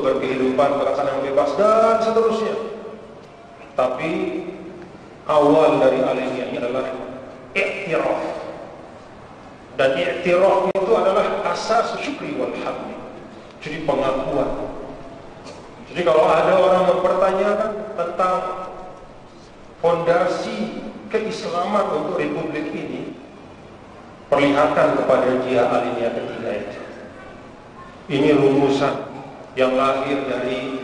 berkehidupan, berkesan yang bebas, dan seterusnya. Tapi awal dari alenia ini adalah i'tiraf. Dan i'tiraf itu adalah asas syukri wal hamdi. Jadi pengakuan. Jadi kalau ada orang mempertanyakan tentang fondasi keislaman untuk republik ini, perlihatkan kepada dia alinea ketiga itu. Ini rumusan yang lahir dari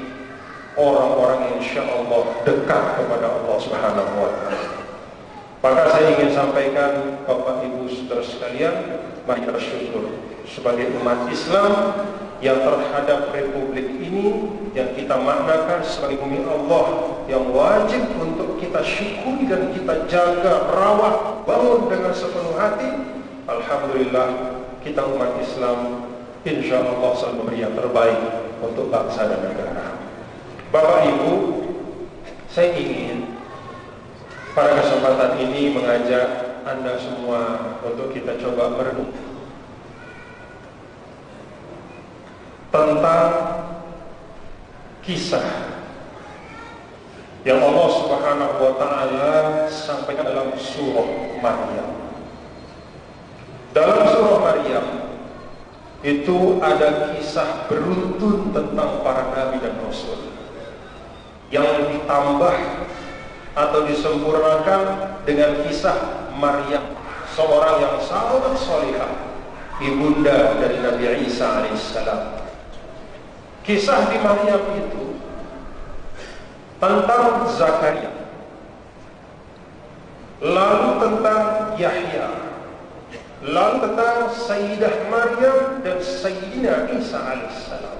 orang-orang yang insya Allah dekat kepada Allah Subhanahu wa Ta'ala. Maka saya ingin sampaikan Bapak Ibu saudara sekalian, mari kita bersyukur sebagai umat Islam yang terhadap republik ini yang kita maknakan sebagai bumi Allah yang wajib untuk kita syukuri dan kita jaga, rawat, bangun dengan sepenuh hati. Alhamdulillah kita umat Islam insya Allah selalu memberi yang terbaik untuk bangsa dan negara. Bapak Ibu, saya ingin pada kesempatan ini mengajak Anda semua untuk kita coba merenung tentang kisah yang Allah Subhanahu wa Ta'ala sampaikan dalam surah Maryam. Dalam surah Maryam itu ada kisah beruntun tentang para nabi dan rasul yang ditambah atau disempurnakan dengan kisah Maryam, seorang yang sangat salihah, ibunda dari Nabi Isa alaihissalam. Kisah di Maryam itu tentang Zakaria, lalu tentang Yahya, lalu tentang Sayyidah Maryam dan Sayyidina Isa alaihissalam,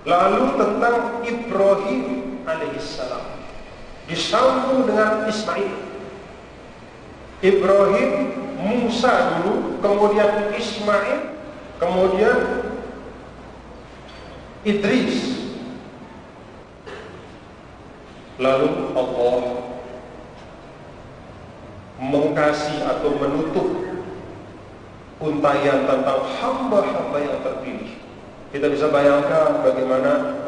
lalu tentang Ibrahim alaihissalam, disambung dengan Ismail. Ibrahim, Musa dulu, kemudian Ismail, kemudian Idris. Lalu Allah mengkasih atau menutup untayan tentang hamba-hamba yang terpilih. Kita bisa bayangkan bagaimana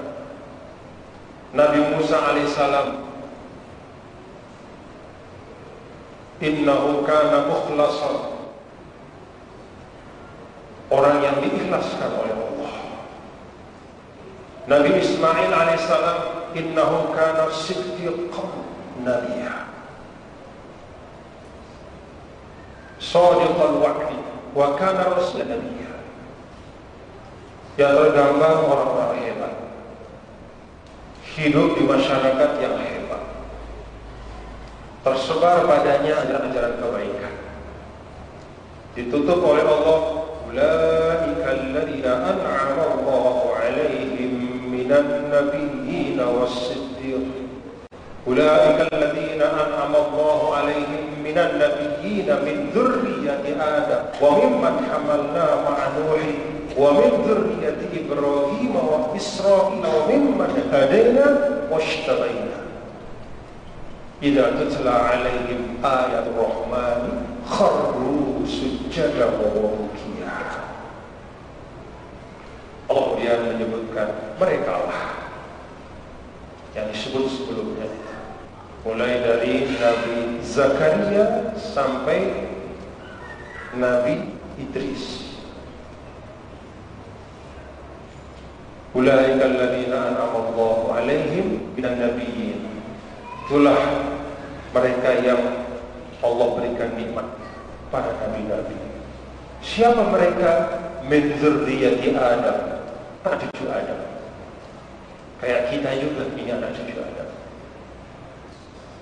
Nabi Musa alaihissalam, innahu kana mukhlasan, orang yang diikhlaskan oleh Allah. Nabi Ismail alaihissalam, innahu kana siddiqan nabiyya, shadiqal wa'di wa kana rasulan nabiyya. Yang tergambar orang-orang hebat, hidup di masyarakat yang hebat, tersebar padanya ajaran-ajaran kebaikan, ditutup oleh Allah, ulaika alladziina an'ama Allahu 'alaihim minan nabiyyin was-siddiqin. Ulaika alladziina an'ama Allahu 'alaihim minan nabiyyin min dzurriyyati Adam wa mimman hamalna ma'a Nuh wa min dzurriyyati Ibrahim wa Israil wa mimman hadaina washtabaina. Idza tutla 'alaihim ayatul rahmani kharru sujjadan wa bukiya. Allah kemudian menyebutkan mereka lah yang disebut sebelumnya, mulai dari Nabi Zakaria sampai Nabi Idris. Ulaika alladziina an'ama Allahu 'alaihim minan nabiyyin. Itulah mereka yang Allah berikan nikmat para nabi-nabi. Siapa mereka? Min dzurriyyati Adam, anak cucu Adam. Kayak kita juga punya anak cucu Adam.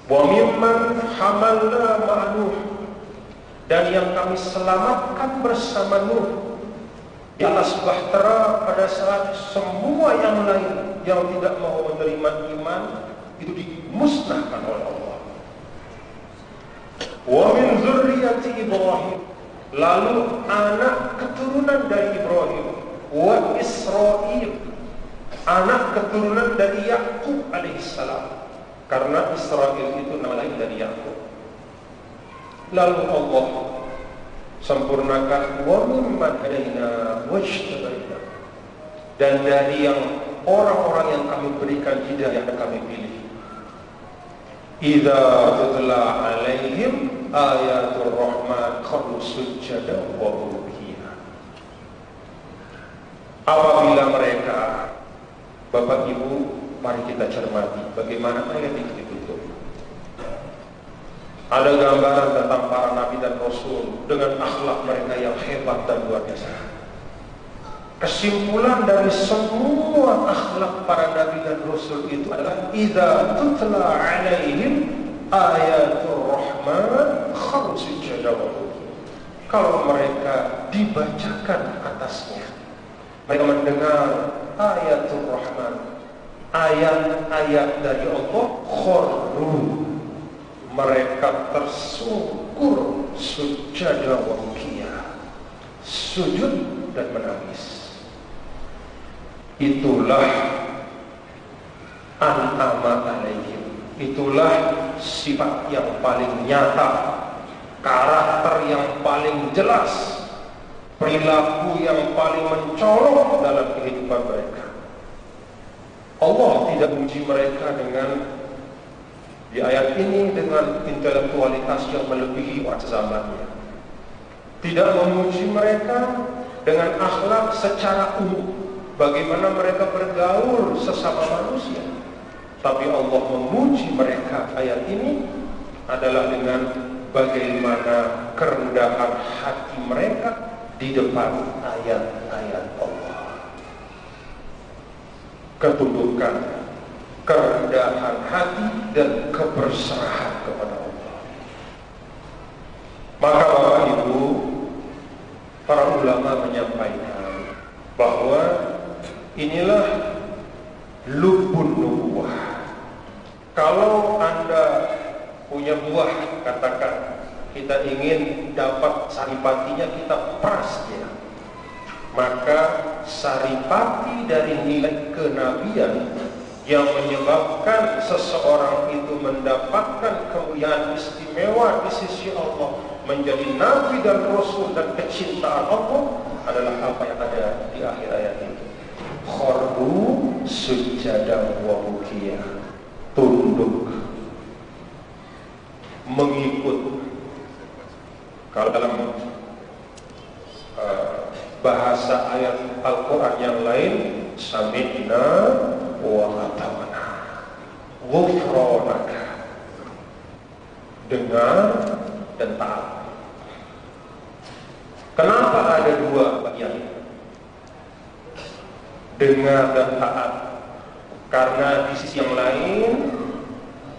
Wa mimman hamalna ma'a Nuh, dan yang kami selamatkan bersama Nuh di atas bahtera pada saat semua yang lain yang tidak mau menerima iman itu dimusnahkan oleh Allah. Wa min dzurriyyati Ibrahim, lalu anak keturunan dari Ibrahim, wa Israil, anak keturunan dari Yakub alaihissalam, karena Israil itu nama lain dari Yakub. Lalu Allah sempurnakan wa mimman hadaina wajtabaina, dan dari yang orang-orang yang kami berikan hidayah yang kami pilih. Idza tutla alaihim ayatul rahman kharru sujada wa bukiya. Apabila mereka, Bapak Ibu, mari kita cermati bagaimana ayat itu ditutup. Ada gambaran tentang para nabi dan rasul dengan akhlak mereka yang hebat dan luar biasa. Kesimpulan dari semua akhlak para nabi dan rasul itu adalah idza tutla alaihim ayatul rahman kharru sujada wa bukiya. Kalau mereka dibacakan atasnya, mereka mendengar ayatul rahman, ayat-ayat dari Allah, kharru, mereka tersungkur sujada wa bukiya, sujud dan menangis. Itulah an'ama alaihim, itulah sifat yang paling nyata, karakter yang paling jelas, perilaku yang paling mencolok dalam kehidupan mereka. Allah tidak memuji mereka dengan, di ayat ini, dengan intelektualitas yang melebihi orang zamannya. Tidak memuji mereka dengan akhlak secara umum, bagaimana mereka bergaul sesama manusia. Tapi Allah memuji mereka, ayat ini adalah dengan bagaimana kerendahan hati mereka di depan ayat-ayat Allah. Ketundukan, kerendahan hati dan keberserahan kepada Allah. Maka Bapak Ibu, para ulama menyampaikan bahwa inilah lubun nubuwah. Kalau Anda punya buah, katakan kita ingin dapat saripatinya, kita peras dia, maka saripati dari nilai kenabian yang menyebabkan seseorang itu mendapatkan kemuliaan istimewa di sisi Allah, menjadi nabi dan rasul dan kecintaan Allah, adalah apa yang ada di akhir ayat itu. Kharru sujada wa bukiya, tunduk, mengikut. Kalau dalam bahasa ayat Al-Quran yang lain, sami'na wa ata'na, ghufranaka, dengar dan taat. Kenapa ada dua bagian, dengar dan taat? Karena di sisi yang lain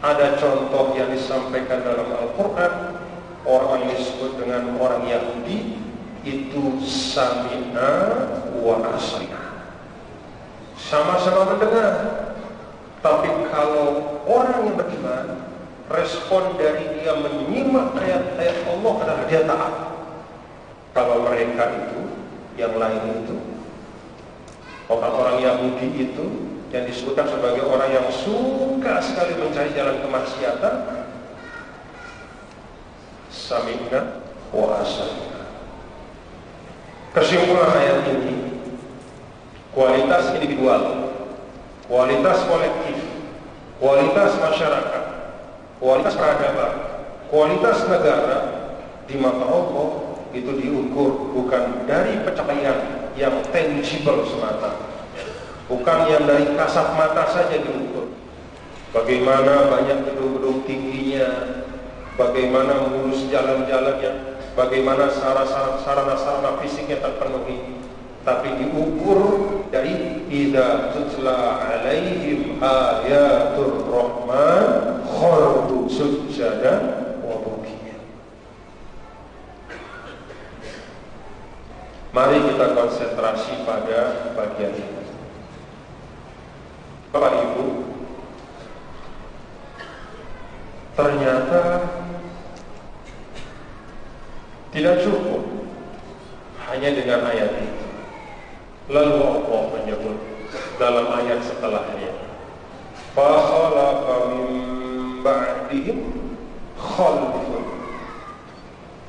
ada contoh yang disampaikan dalam Al-Quran, orang yang disebut dengan orang Yahudi itu sami'na wa asina, sama-sama mendengar. Tapi kalau orang yang beriman, respon dari dia menyimak ayat-ayat Allah adalah dia taat. Kalau mereka itu, yang lain itu, orang-orang Yahudi itu yang disebutkan sebagai orang yang suka sekali mencari jalan kemaksiatan, sami'na wa asina. Kesimpulan ayat ini, kualitas individual, kualitas kolektif, kualitas masyarakat, kualitas peradaban, kualitas negara di mata Allah itu diukur bukan dari pencapaian yang tangible semata, bukan yang dari kasat mata saja diukur. Bagaimana banyak gedung-gedung tingginya, bagaimana mulus jalan-jalannya, bagaimana sarana-sarana fisiknya terpenuhi, tapi diukur dari idza tutla alaihim ayatul rahman kharru sujada wa bukiya. Mari kita konsentrasi pada bagian ini. Bapak Ibu, ternyata tidak cukup hanya dengan ayat itu. Lalu Allah menyebut dalam ayat setelahnya, fa khalaqa min ba'dihim khalfun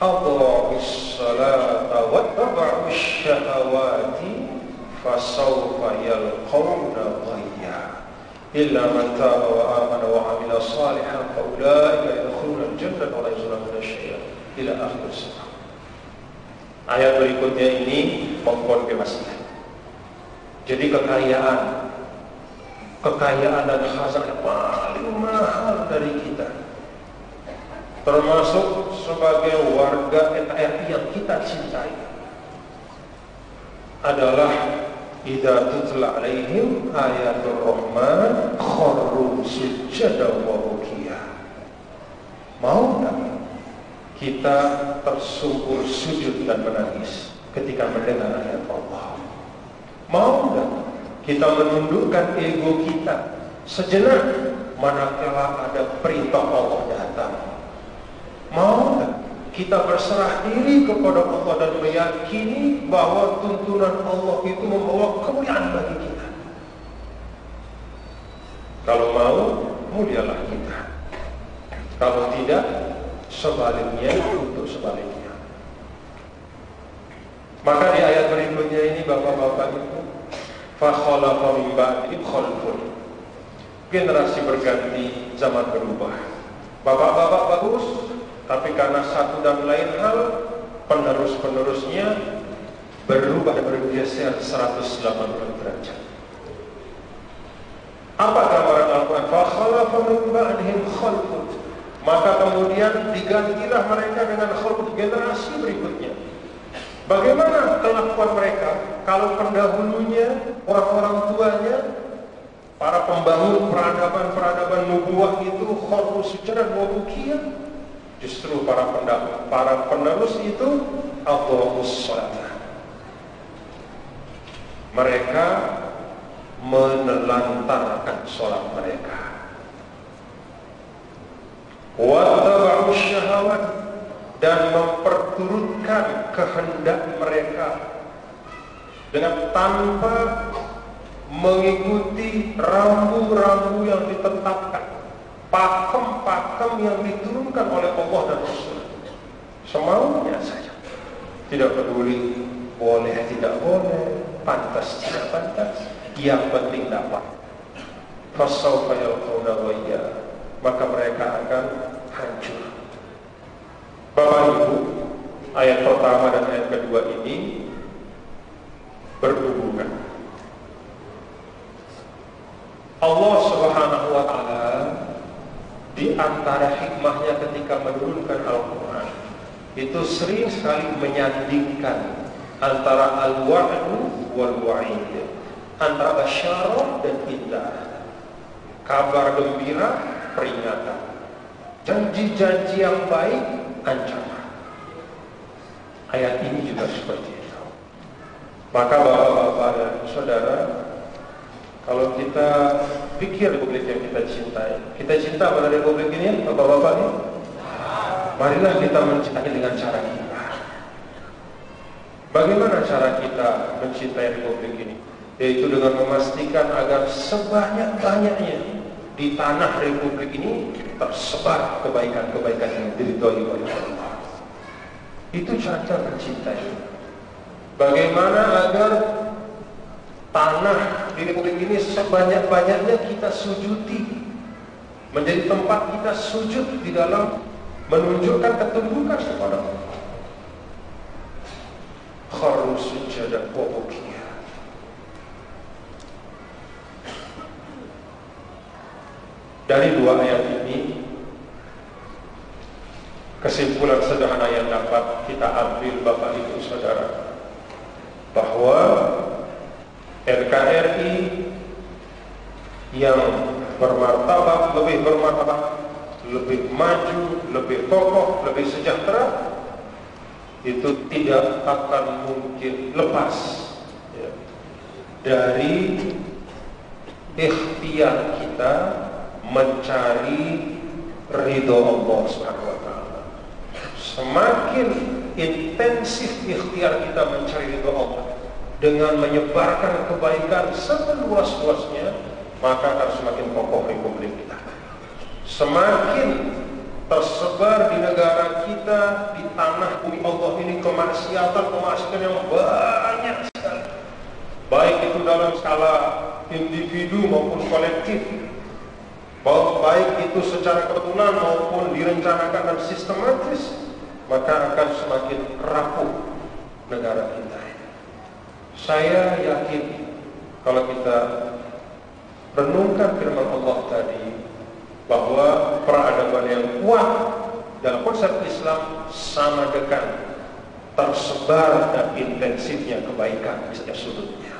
adha'us salata wattaba'us syahawati fasawfa yalqawna ghayya illa man taba wa amana wa amila salihan fa ulaika yadkhuluna al-jannata wa la yuzlamuna syai'a ila akhir surah. Ayat berikutnya ini mengkonfirmasi. Jadi kekayaan dan khazanah paling mahal dari kita, termasuk sebagai warga NKRI yang kita cintai, adalah idza tutla alaihim ayatul rahman kharru sujada wa bukiya. Mau enggak kita tersungkur sujud dan menangis ketika mendengar ayat Allah? Mau enggak kita menundukkan ego kita sejenak manakala ada perintah Allah datang? Mau enggak kita berserah diri kepada Allah dan meyakini bahwa tuntunan Allah itu membawa kemuliaan bagi kita? Kalau mau, mulialah kita. Kalau tidak, sebaliknya untuk sebaliknya. Maka di ayat berikutnya ini bapak-bapak itu, fa khalafa min ba'dihim khalfun. Generasi berganti, zaman berubah. Bapak-bapak bagus, tapi karena satu dan lain hal, penerus-penerusnya berubah dan bergeser 180 derajat. Apa gambaran Al-Quran? Fa khalafa min ba'dihim khalfun. Maka kemudian digantilah mereka dengan khalfun, generasi berikutnya. Bagaimana kelakuan mereka kalau pendahulunya, orang-orang tuanya, para pembangun peradaban nubuwah itu kharru sujadan wa bukiya? Justru para penerus itu aqamus shalah. Mereka menelantarkan sholat mereka. Wa taba'u syahawat, dan memperturutkan kehendak mereka dengan tanpa mengikuti rambu-rambu yang ditetapkan, pakem-pakem yang diturunkan oleh Allah dan Rasul. Semaunya saja, tidak peduli boleh tidak boleh, pantas tidak pantas, yang penting dapat. Fasawfa yalqawna ghayya, maka mereka akan hancur. Bapak Ibu, ayat pertama dan ayat kedua ini berhubungan. Allah Subhanahu wa ta'ala di antara hikmahnya ketika menurunkan Al-Quran itu sering sekali menyandingkan antara al-wa'du wal-wa'id, antara basyarah dan indah, kabar gembira, peringatan, janji-janji yang baik, ancaman. Ayat ini juga seperti itu. Maka bapak-bapak dan saudara, kalau kita pikir republik yang kita cintai, kita cinta pada republik ini, bapak-bapak ini, marilah kita mencintai dengan cara kita. Bagaimana cara kita mencintai republik ini? Yaitu dengan memastikan agar sebanyak-banyaknya di tanah republik ini tersebar kebaikan-kebaikan yang diridhoi oleh Allah. Itu cara mencintai. Bagaimana agar tanah di republik ini sebanyak-banyaknya kita sujuti, menjadi tempat kita sujud di dalam menunjukkan ketundukan kepada Allah. Kharru sujadan wa bukiya. Dari dua ayat ini, kesimpulan sederhana yang dapat kita ambil Bapak Ibu Saudara, bahwa NKRI yang bermartabat, lebih maju, lebih kokoh, lebih sejahtera, itu tidak akan mungkin lepas dari ikhtiar kita mencari ridho Allah Subhanahu wa ta'ala. Semakin intensif ikhtiar kita mencari ridho Allah dengan menyebarkan kebaikan seluas-luasnya, maka akan semakin kokoh republik kita. Semakin tersebar di negara kita, di tanah bumi Allah ini kemaksiatan yang banyak sekali, baik itu dalam skala individu maupun kolektif, baik itu secara kebetulan maupun direncanakan dan sistematis, maka akan semakin rapuh negara kita. Saya yakin kalau kita renungkan firman Allah tadi, bahwa peradaban yang kuat dalam konsep Islam sama dengan tersebar dan intensifnya kebaikan di setiap sudutnya.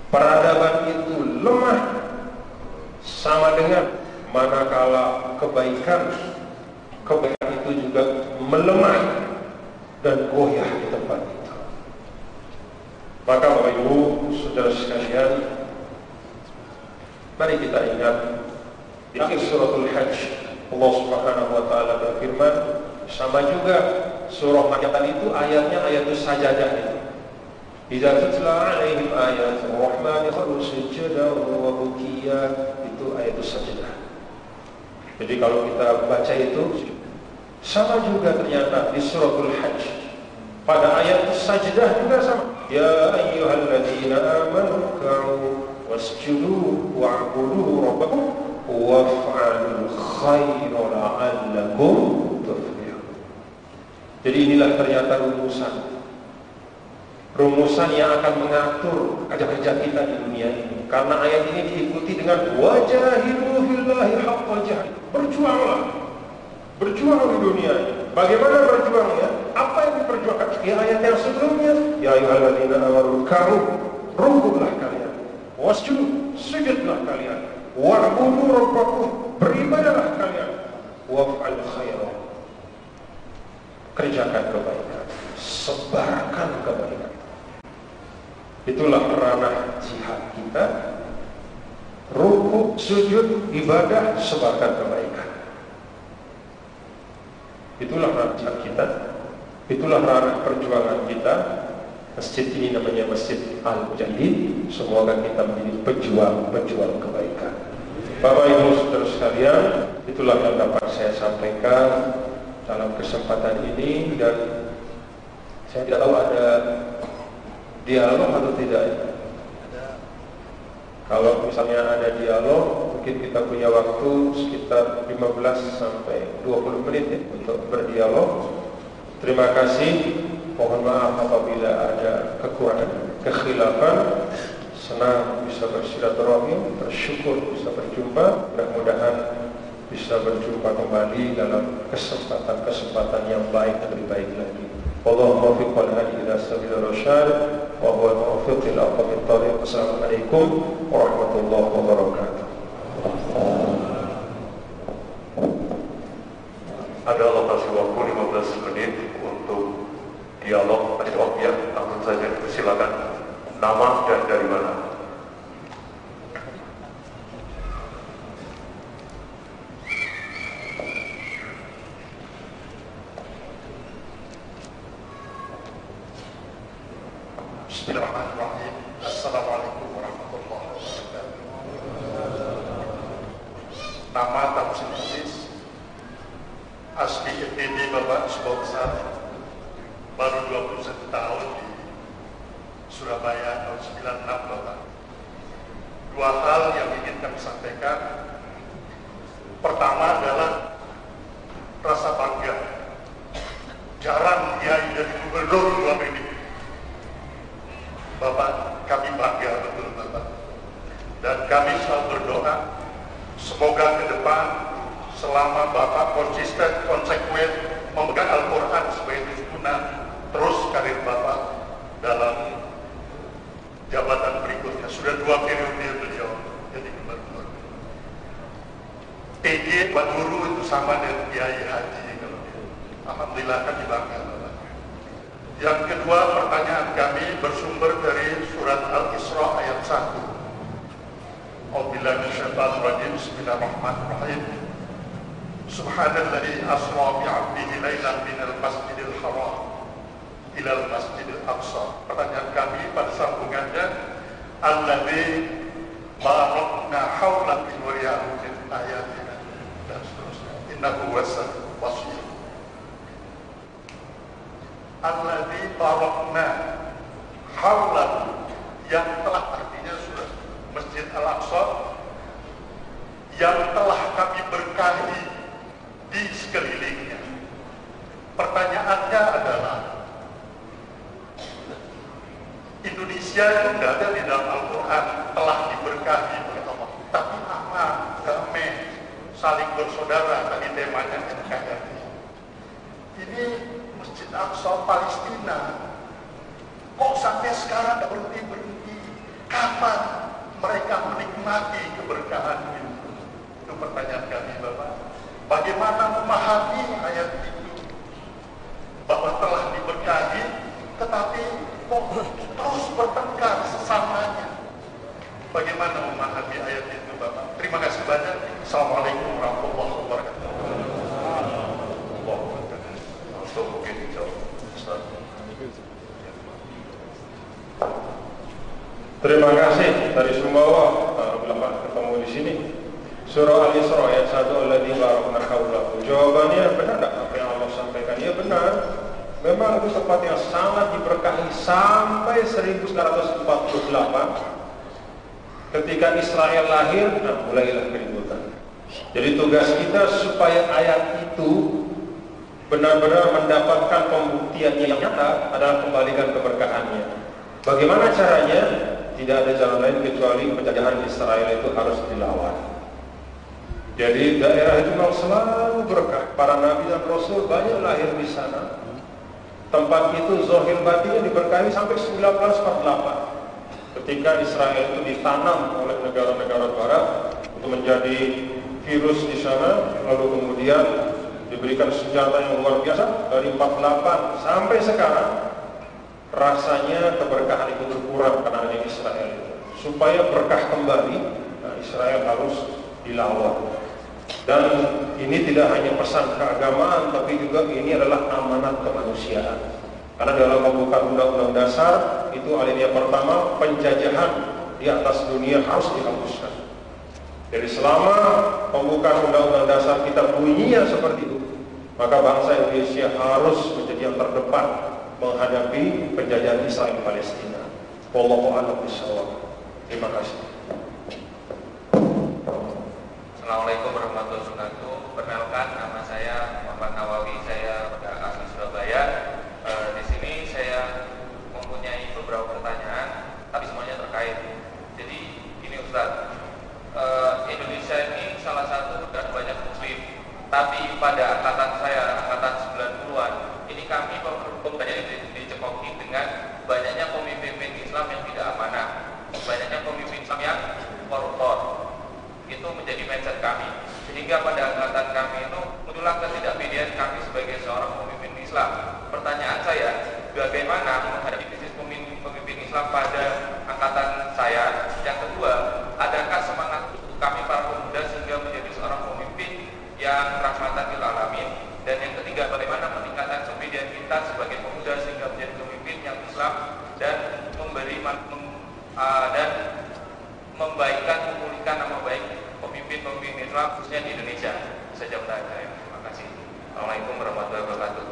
Peradaban itu lemah sama dengan manakala kebaikan itu juga melemah dan goyah di tempat itu. Maka Bapak Ibu, saudara sekalian, mari kita ingat di akhir suratul Hajj Allah Subhanahu wa taala berfirman, sama juga surah Makkah itu ayatnya ayat sajadah itu. Idza tutla 'alaihim ayatul rahmani kharu sujadan wa bukiya, itu ayat sajadah. Jadi kalau kita baca itu sama juga ternyata di suratul Hajj. Pada ayat sajdah juga sama. Ya ayyuhalladzina amanu ka'u wasjudu wa'budu rabbakum waf'alul khaira la'allakum tuflihun. Jadi inilah ternyata rumusan yang akan mengatur kerja-kerja kita di dunia ini. Karena ayat ini diikuti dengan wajahidu fillahi haqqa jihad. Berjuang di dunia ini. Bagaimana berjuangnya? Apa yang diperjuangkan? Di ayat yang sebelumnya, ya ayyuhalladzina amanu ka'u, rukuklah kalian, wasjudu, sujudlah kalian, wa'budu rabbakum, beribadahlah kalian, waf'al khaira, kerjakan kebaikan, sebarkan kebaikan. Itulah ranah jihad kita. Rukuk, sujud, ibadah, sebarkan kebaikan. Itulah ranah jihad kita. Itulah ranah perjuangan kita. Masjid ini namanya Masjid Al-Mujahidin. Semoga kita menjadi pejuang kebaikan. Bapak Ibu saudara sekalian, itulah yang dapat saya sampaikan dalam kesempatan ini. Dan saya tidak tahu ada dialog atau tidak. Kalau misalnya ada dialog, mungkin kita punya waktu sekitar 15 sampai 20 menit ya, untuk berdialog. Terima kasih. Mohon maaf apabila ada kekurangan, kekhilafan. Senang bisa bersilaturahim, bersyukur bisa berjumpa. Mudah-mudahan bisa berjumpa kembali dalam kesempatan-kesempatan yang baik dan lebih baik lagi. Wallahu muwaffiq wal hadi ila sabilir rasyad wa huwa al-muwaffiq ila aqwamit thariq. Assalamualaikum warahmatullahi wabarakatuh. Ada alokasi waktu 15 menit untuk dialog ya, langsung saja silakan. Nama dan dari mana? Bismillahirrahmanirrahim. Assalamualaikum warahmatullahi wabarakatuh. Nama Tamsin Aziz, asli FPB Bapak Sebuah Besar, baru 21 tahun di Surabaya tahun 96 Bapak. Dua hal yang ingin kami sampaikan. Pertama adalah rasa bangga. Jarang kiai dari gubernur dua ini. Bapak, kami bangga betul Bapak. Dan kami selalu berdoa, semoga ke depan selama Bapak konsisten, konsekuen memegang Al-Quran sebagai tuntunan, terus karir Bapak dalam jabatan berikutnya. Sudah 2 periode beliau jadi gubernur. PJ Pak Guru itu sama dengan Kiai Haji. Alhamdulillah kami bangga Bapak. Yang kedua, pertanyaan kami bersumber dari surat Al-Isra ayat 1. A'udzubillahi minasyaitonir rajim. Bismillahirrahmanirrahim. Subhanalladzi asra bi 'abdihi lailan minal masjidil haram ilal masjidil aqsa. Pertanyaan kami pada sambungannya, alladzi barakna haula min wariyatin ayatina dan seterusnya. Innahu huwas basir. Alladzi barakna haula, yang telah saja di dalam Al-Quran telah diberkahi oleh Allah. Tapi aman, damai, saling bersaudara, tadi temanya NKRI. Ini Masjid Aqsa Palestina. Kok sampai sekarang tidak berhenti-berhenti? Kapan mereka menikmati keberkahan itu? Itu pertanyaan kami, Bapak. Bagaimana memahami ayat itu? Bahwa telah diberkahi, tetapi kok terus bertengkar sesamanya? Bagaimana memahami ayat itu, Bapak? Terima kasih banyak. Assalamualaikum warahmatullahi wabarakatuh. Langsung mungkin dijawab, Ustaz. Terima kasih dari Sumbawa, Bapak ketemu di sini. Surah Al-Isra ayat 1, Alladzi barakna haulahu. Jawabannya benar tak apa yang Allah sampaikan? Ya benar. Memang itu tempat yang sangat diberkahi sampai 1948. Ketika Israel lahir, mulailah keributan. Jadi tugas kita supaya ayat itu benar-benar mendapatkan pembuktian yang nyata adalah kembalikan keberkahannya. Bagaimana caranya? Tidak ada jalan lain kecuali penjajahan Israel itu harus dilawan. Jadi daerah itu memang selalu berkah. Para nabi dan rasul banyak lahir di sana. Tempat itu zahir batinnya diberkahi sampai 1948. Ketika Israel itu ditanam oleh negara-negara barat untuk menjadi virus di sana, lalu kemudian diberikan senjata yang luar biasa dari 48 sampai sekarang. Rasanya keberkahan itu berkurang karena adanya Israel itu. Supaya berkah kembali, Israel harus dilawan. Dan ini tidak hanya pesan keagamaan, tapi juga ini adalah amanat kemanusiaan. Karena dalam pembukaan Undang-Undang Dasar itu alinea pertama, penjajahan di atas dunia harus dihapuskan. Jadi selama pembukaan Undang-Undang Dasar kita bunyinya seperti itu, maka bangsa Indonesia harus menjadi yang terdepan menghadapi penjajahan Israel Palestina. Wallahu a'lam bishawab. Terima kasih. Assalamualaikum warahmatullahi wabarakatuh. Perkenalkan, nama saya Muhammad Nawawi, saya asli Surabaya. Di sini saya mempunyai beberapa pertanyaan, tapi semuanya terkait. Jadi gini Ustaz, Indonesia ini salah satu negara banyak muslim, tapi pada angkatan saya, angkatan 90-an, ini kami banyak dicekoki dengan banyaknya pemimpin Islam yang tidak amanah, banyaknya pemimpin Islam yang koruptor. Itu menjadi mindset kami, sehingga pada angkatan kami itu muncullah ketidakpedian kami sebagai seorang pemimpin Islam. Pertanyaan saya, bagaimana menghadapi krisis pemimpin Islam pada angkatan saya? Yang kedua, adakah semangat untuk kami para pemuda sehingga menjadi seorang pemimpin yang rahmatan lil alamin? Dan yang ketiga, bagaimana meningkatkan kepedian kita sebagai pemuda sehingga menjadi pemimpin yang Islam dan dan membaikkan, memulihkan nama baik pemimpin-pemimpin Islam khususnya di Indonesia. Saja pertanyaan saya. Terima kasih. Assalamualaikum warahmatullahi wabarakatuh.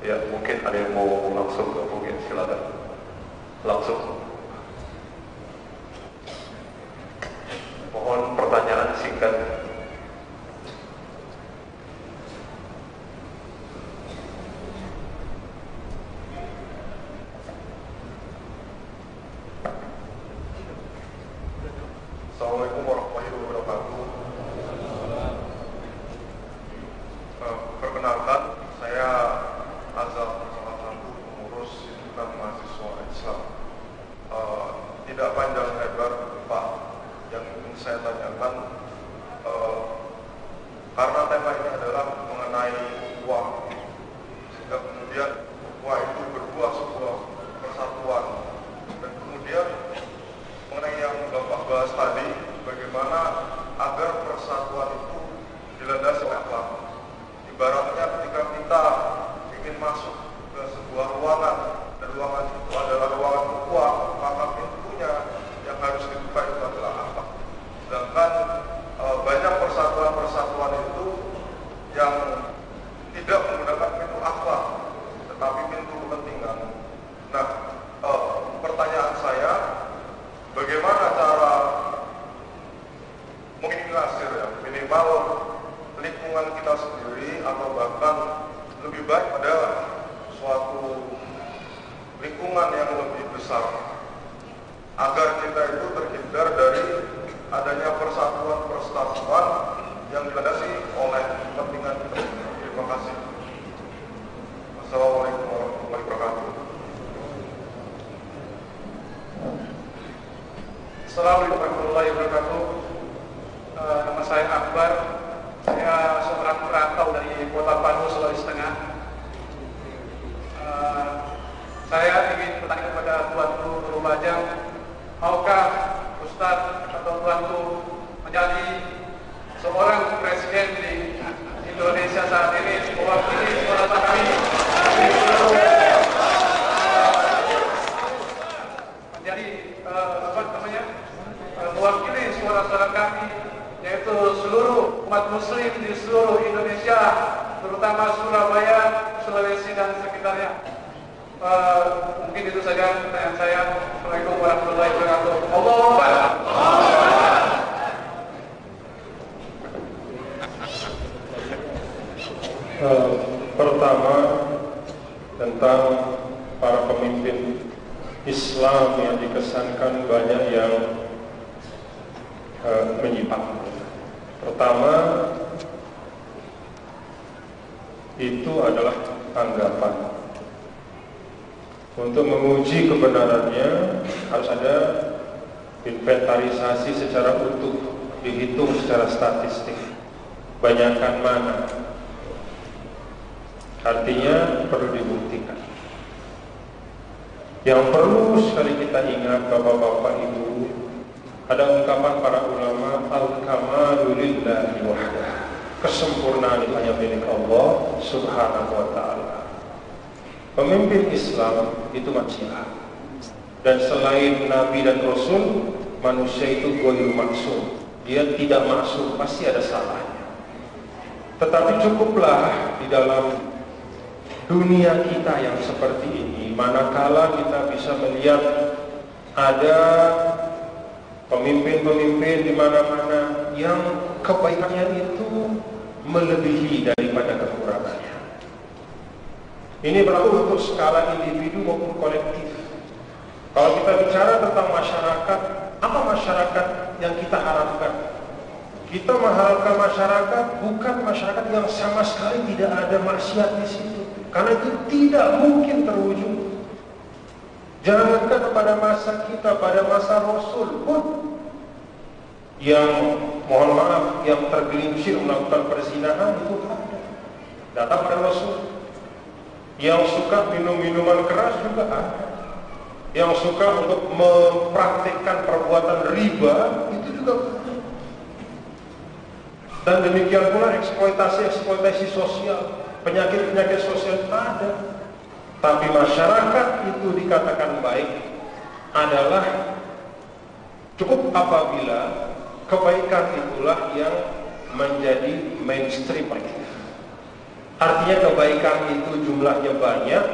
Ya, mungkin ada yang mau langsung ke mungkin silakan. Langsung. Mohon pertanyaan singkat. Assalamualaikum warahmatullahi wabarakatuh. Perkenalkan, saya Azal, salah satu pengurus himpunan mahasiswa Islam. Tidak panjang lebar, Pak, yang ingin saya tanyakan, karena tema ini adalah mengenai ukhuwah, sehingga kemudian ukhuwah itu berbuah sebuah persatuan, dan kemudian mengenai yang Bapak bahas tadi, bagaimana agar persatuan itu dilandasi oleh akhlak. Ibaratnya ketika kita ingin masuk ke sebuah ruangan, dan ruangan itu adalah ruangan ukhuwah, maka pintunya yang harus dibuka itu adalah akhlak. Sedangkan banyak persatuan-persatuan itu yang tidak menggunakan pintu akhlak, tetapi pintu kepentingan. Nah, pertanyaan saya, bagaimana cara meminimalisir, ya, minimal lingkungan kita sendiri atau bahkan lebih baik pada suatu lingkungan yang lebih besar, agar kita itu terhindar dari adanya persatuan yang dilandasi oleh kepentingan kita. Terima kasih. Assalamualaikum warahmatullahi wabarakatuh. Assalamualaikum warahmatullahi wabarakatuh. Nama saya Akbar. Saya seorang perantau dari Kota Palu, Sulawesi Tengah. Saya ingin bertanya kepada Tuan Guru Nurul Bajang, maukah Ustadz atau Tuan Guru menjadi seorang presiden di Indonesia saat ini, mewakili suara kami menjadi mewakili suara-suara kami, yaitu seluruh umat muslim di seluruh Indonesia, terutama Surabaya, Sulawesi dan sekitarnya. Mungkin itu saja pertanyaan saya. Assalamualaikum warahmatullahi wabarakatuh. Allahu Akbar. Pertama, tentang para pemimpin Islam yang dikesankan banyak yang menyimpang. Pertama, itu adalah anggapan. Untuk menguji kebenarannya harus ada inventarisasi secara utuh, dihitung secara statistik, banyakkan mana. Artinya perlu dibuktikan. Yang perlu sekali kita ingat, Bapak-bapak Ibu, ada ungkapan para ulama, al-kamalu lillahi wahdah. Kesempurnaan itu hanya milik Allah Subhanahu wa ta'ala. Pemimpin Islam itu manusia, dan selain Nabi dan Rasul, manusia itu ghairu maksum. Dia tidak maksum, pasti ada salahnya. Tetapi cukuplah di dalam dunia kita yang seperti ini, manakala kita bisa melihat ada pemimpin-pemimpin di mana-mana yang kebaikannya itu melebihi daripada kekurangannya. Ini berlaku untuk skala individu maupun kolektif. Kalau kita bicara tentang masyarakat, apa masyarakat yang kita harapkan? Kita mengharapkan masyarakat bukan masyarakat yang sama sekali tidak ada maksiat di situ, karena itu tidak mungkin terwujud. Jangankan pada masa kita, pada masa Rasul pun yang mohon maaf yang tergelincir melakukan perzinahan itu ada. Datang pada Rasul. Yang suka minum minuman keras juga ada. Yang suka untuk mempraktikkan perbuatan riba itu juga ada. Dan demikian pula eksploitasi sosial, penyakit sosial ada. Tapi masyarakat itu dikatakan baik adalah cukup apabila kebaikan itulah yang menjadi mainstream. Artinya kebaikan itu jumlahnya banyak,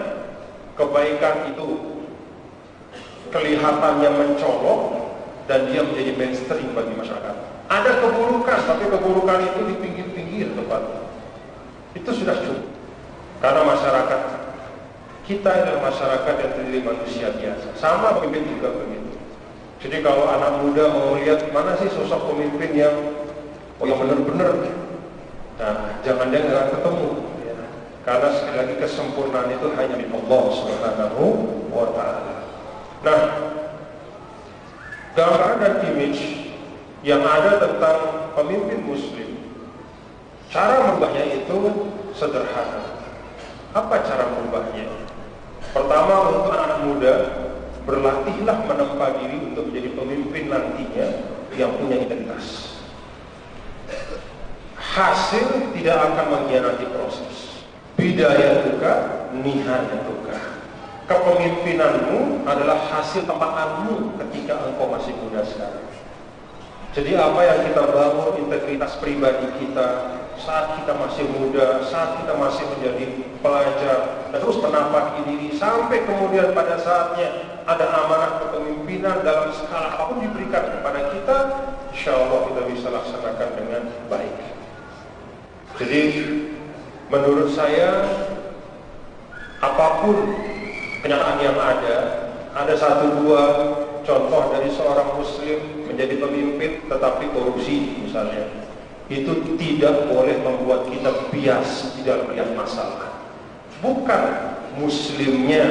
kebaikan itu kelihatannya mencolok, dan dia menjadi mainstream bagi masyarakat. Ada keburukan, tapi keburukan itu di pinggir-pinggir tempatnya. Itu sudah cukup. Karena masyarakat kita adalah masyarakat yang terdiri manusia biasa. Sama pemimpin juga begitu. Jadi kalau anak muda mau lihat mana sih sosok pemimpin yang benar-benar, nah jangan-jangan nggak ketemu. Karena sekali lagi kesempurnaan itu hanya milik Allah Subhanahu wa ta'ala. Nah, gambaran dan image yang ada tentang pemimpin muslim, cara merubahnya itu sederhana. Apa cara merubahnya? Pertama, untuk anak muda, berlatihlah menempa diri untuk menjadi pemimpin nantinya yang punya integritas. Hasil tidak akan mengkhianati proses. Bidaya tuka, nihaya tuka. Kepemimpinanmu adalah hasil tempaatanmu ketika engkau masih muda sekarang. Jadi apa yang kita bangun, integritas pribadi kita saat kita masih muda, saat kita masih menjadi pelajar, dan terus menapaki diri sampai kemudian pada saatnya ada amanah kepemimpinan dalam skala apapun diberikan kepada kita, insya Allah kita bisa laksanakan dengan baik. Jadi menurut saya Apapun kenyataan yang ada satu dua contoh dari seorang muslim menjadi pemimpin tetapi korupsi misalnya, itu tidak boleh membuat kita bias di dalam melihat masalah. Bukan muslimnya,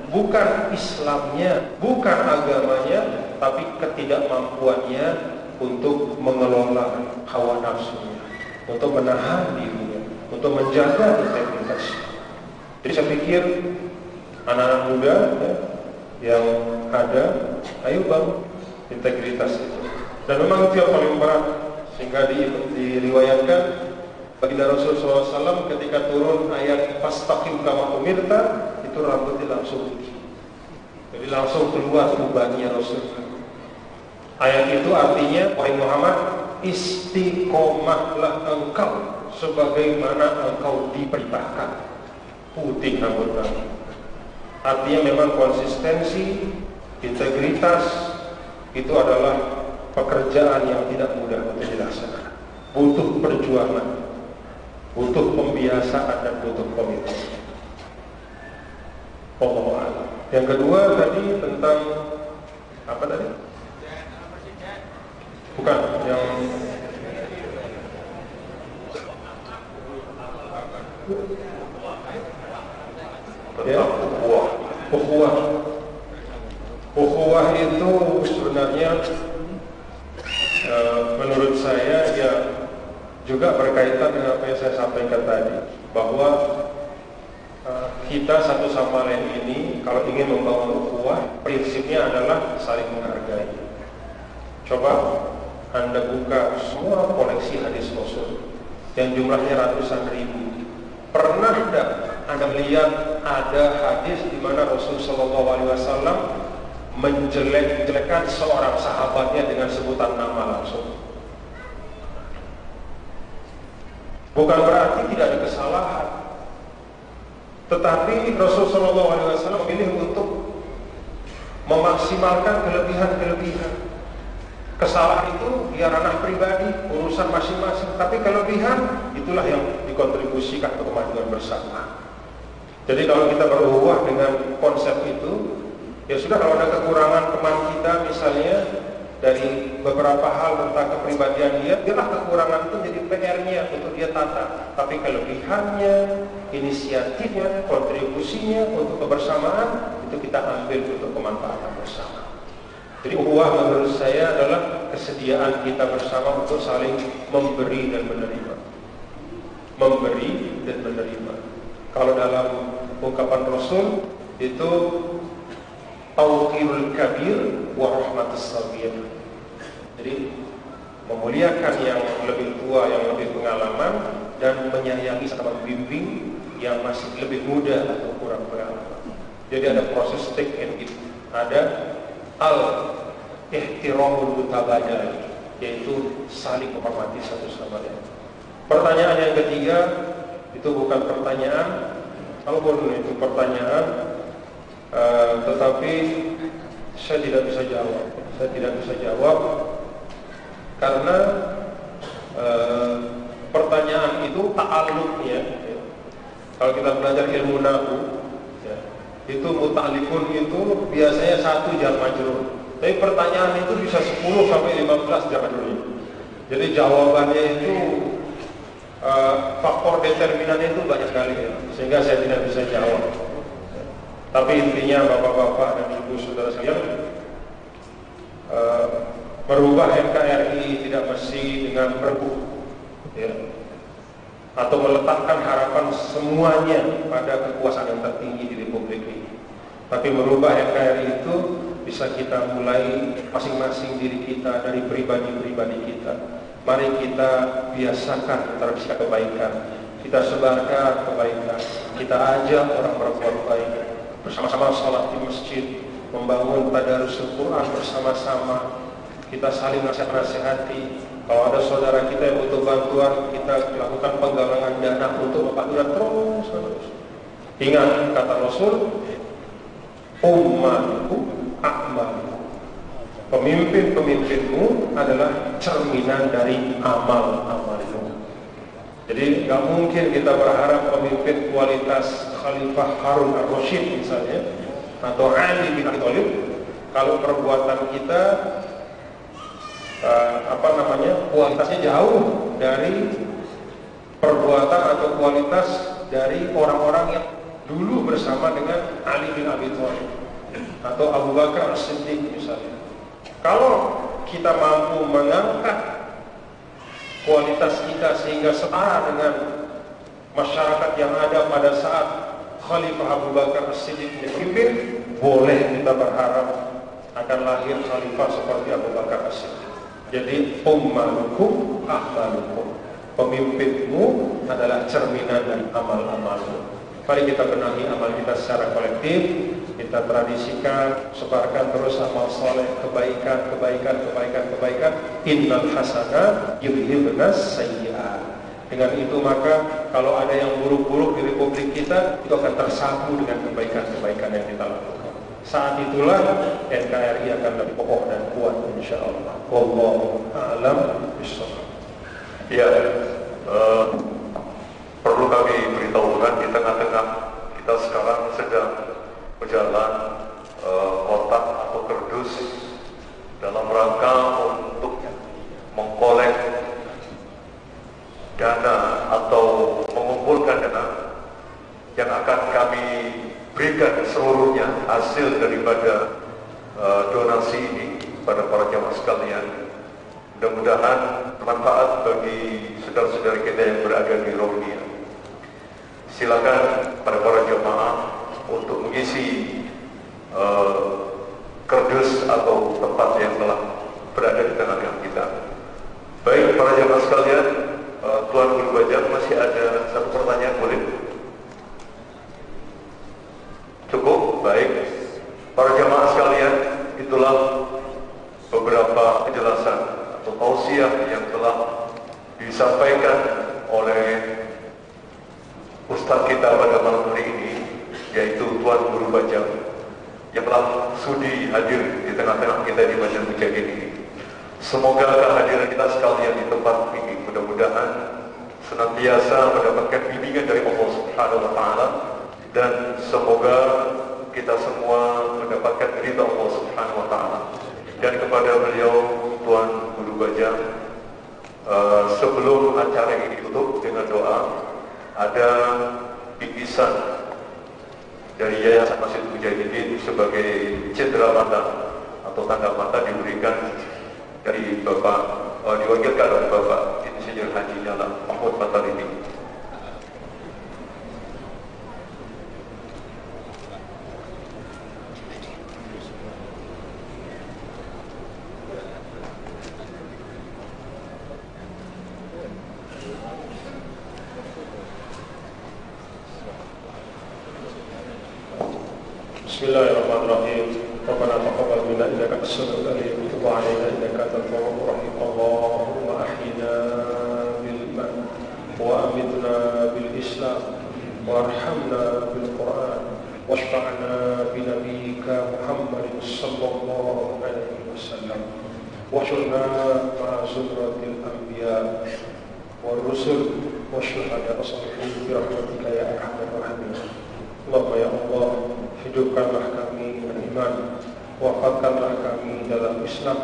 bukan Islamnya, bukan agamanya, tapi ketidakmampuannya untuk mengelola hawa nafsunya, untuk menahan dirinya, untuk menjaga integritasnya. Jadi saya pikir anak-anak muda yang ada, ayo bangun integritas itu. Dan memang itu yang paling berat, sehingga diriwayatkan baginda Rasulullah SAW ketika turun ayat fastaqim kama umirta, itu rambutnya langsung putih. Jadi langsung keluar ubannya Rasulullah. Ayat itu artinya, wahai Muhammad, istiqomahlah engkau sebagaimana engkau diperintahkan. Putih rambut kamu. Artinya memang konsistensi, integritas itu adalah pekerjaan yang tidak mudah untuk dilaksanakan. Butuh perjuangan, butuh pembiasaan dan butuh komitmen. Allah. Yang kedua tadi tentang apa tadi? Bukan yang ukhuwah itu sebenarnya menurut saya ya juga berkaitan dengan apa yang saya sampaikan tadi, bahwa kita satu sama lain ini kalau ingin membangun ukhuwah, prinsipnya adalah saling menghargai. Coba Anda buka semua koleksi hadis Rasul yang jumlahnya ratusan ribu. Pernah tidak Anda melihat ada hadis di mana Rasul Shallallahu Alaihi Wasallam menjelek-jelekan seorang sahabatnya dengan sebutan nama langsung? Bukan berarti tidak ada kesalahan, tetapi Rasul Shallallahu Alaihi Wasallam memilih untuk memaksimalkan kelebihan-kelebihan. Kesalahan itu ya ranah pribadi, urusan masing-masing, tapi kelebihan itulah yang dikontribusikan ke kemajuan bersama. Jadi kalau kita berukhuwah dengan konsep itu, ya sudah, kalau ada kekurangan teman kita misalnya dari beberapa hal tentang kepribadian dia, biarlah kekurangan itu jadi PR-nya untuk dia tata. Tapi kelebihannya, inisiatifnya, kontribusinya untuk kebersamaan itu kita ambil untuk kemanfaatan bersama. Jadi ukhuwah menurut saya adalah kesediaan kita bersama untuk saling memberi dan menerima. Memberi dan menerima. Kalau dalam ungkapan Rasul itu tauqirul kabir wa rahmatus saghir. Jadi memuliakan yang lebih tua, yang lebih pengalaman, dan menyayangi serta membimbing yang masih lebih muda atau kurang pengalaman. Jadi ada proses take and give. Ada al-ihtiramul mutabadal, yaitu saling menghormati satu sama lain. Pertanyaan yang ketiga itu bukan pertanyaan, walaupun itu pertanyaan, tetapi saya tidak bisa jawab. Saya tidak bisa jawab karena pertanyaan itu ta'alluqnya. Kalau kita belajar ilmu nahwu, itu muta'alliqun itu biasanya satu jar majrur. Tapi pertanyaan itu bisa 10 sampai 15 jar majrur. Jadi jawabannya itu faktor determinannya itu banyak sekali ya, sehingga saya tidak bisa jawab. Tapi intinya bapak-bapak dan ibu saudara sekalian, merubah NKRI tidak mesti dengan perpu, ya, atau meletakkan harapan semuanya pada kekuasaan yang tertinggi di Republik ini. Tapi merubah NKRI itu bisa kita mulai masing-masing diri kita, dari pribadi-pribadi kita. Mari kita biasakan bersikap kebaikan, kita sebarkan kebaikan, kita ajak orang berbuat baik, bersama-sama sholat di masjid, membangun tadarus Al-Quran bersama-sama, kita saling nasihati. Kalau ada saudara kita yang butuh bantuan, kita lakukan penggalangan dana untuk membantu terus. Ingat kata Rasul, ummatuhu a'maluhum. Pemimpin-pemimpinmu adalah cerminan dari amal-amalmu. Jadi nggak mungkin kita berharap pemimpin kualitas Khalifah Harun ar-Rasyid misalnya, atau Ali bin Abi Thalib, kalau perbuatan kita kualitasnya jauh dari perbuatan atau kualitas dari orang-orang yang dulu bersama dengan Ali bin Abi Thalib atau Abu Bakar As-Siddiq misalnya. Kalau kita mampu mengangkat kualitas kita sehingga setara dengan masyarakat yang ada pada saat Khalifah Abu Bakar As-Siddiq memimpin, boleh kita berharap akan lahir khalifah seperti Abu Bakar As-Siddiq. Jadi ummalukum ahmalukum, pemimpinmu adalah cerminan dari amal-amalmu. Mari kita benahi amal kita secara kolektif, kita tradisikan, sebarkan terus amal soleh, kebaikan. Innal hasanat yudhibnas sayyi'at. Dengan itu maka kalau ada yang buruk-buruk di republik kita, itu akan tersapu dengan kebaikan-kebaikan yang kita lakukan. Saat itulah NKRI akan lebih kokoh dan kuat insyaallah. Wallahu a'lam bishawab. Ya, perlu kami beritahukan di tengah-tengah kita sekarang sedang berjalan kotak atau kerdus dalam rangka untuk mengkolek dana atau mengumpulkan dana yang akan kami berikan seluruhnya hasil daripada donasi ini pada para jamaah sekalian. Mudah-mudahan bermanfaat bagi saudara-saudara kita yang berada di Romania. Silakan pada para jamaah untuk mengisi kerdus atau tempat yang telah berada di tengah-tengah kita. Baik para jamaah sekalian, Tuan Guru Bajang, masih ada satu pertanyaan, boleh? Cukup, baik. Para jamaah sekalian, itulah beberapa penjelasan atau tausiah yang telah disampaikan oleh Ustaz kita pada malam hari ini, yaitu Tuan Guru Bajang, yang telah sudi hadir di tengah-tengah kita di Masjid Mujahidin ini. Semoga kehadiran kita sekalian di tempat ini mudah-mudahan senantiasa mendapatkan bimbingan dari Allah Subhanahu wa taala, dan semoga kita semua mendapatkan ridha Allah Subhanahu wa taala. Dan kepada beliau Tuan Guru Bajang, sebelum acara ini ditutup dengan doa, ada bingkisan dari Yayasan Masjid Mujahidin sebagai cendera mata atau tanda mata diberikan dari Bapak, diwakilkan oleh Bapak Insinyur Haji Nyala Mahmud Matalini. Bismillahirrahmanirrahim. Rabbana taqabbal minna innaka as-sami'ul 'alim wa tub 'alaina innaka antat tawwabur rahim. Allahumma ahyina bil iman wa amitna bil islam warhamna bil Qur'an washfa'na bi nabiyyika Muhammadin sallallahu alaihi wasallam wahsyurna ma'a zumratil anbiya war rusul wasyuhada as-salihin bi rahmatika ya arhamar rahimin. Allahumma ya Allah, hidupkanlah kami beriman, wafatkanlah kami dalam Islam,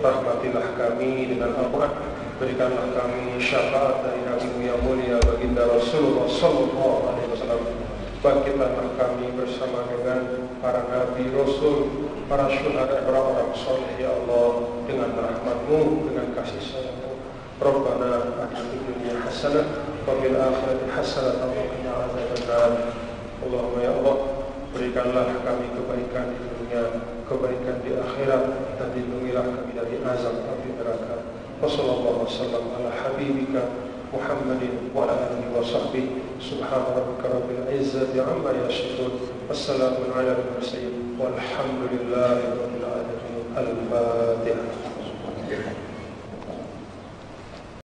rahmatilah kami dengan Al-Quran, berikanlah kami syafaat dari Nabi yang mulia baginda Rasulullah sallallahu alaihi wasallam. Bangkitkanlah kami bersama dengan para nabi, rasul, para syuhada, orang-orang saleh ya Allah, dengan rahmat-Mu, dengan kasih sayang-Mu. Rabbana atina fid dunya hasanah wa fil akhirati hasanah wa qina adzabannar. Allahumma ya Allah, berikanlah kami kebaikan di dunia, kebaikan di akhirat, dan lindungilah kami dari azab api neraka. Wassallallahu wasallam ala habibika Muhammadin wa ala alihi wa sahbihi. Subhana rabbika rabbil izzati amma yasifun. Wassalamun ala al-mursalin walhamdulillahi rabbil alamin. Al-Fatihah.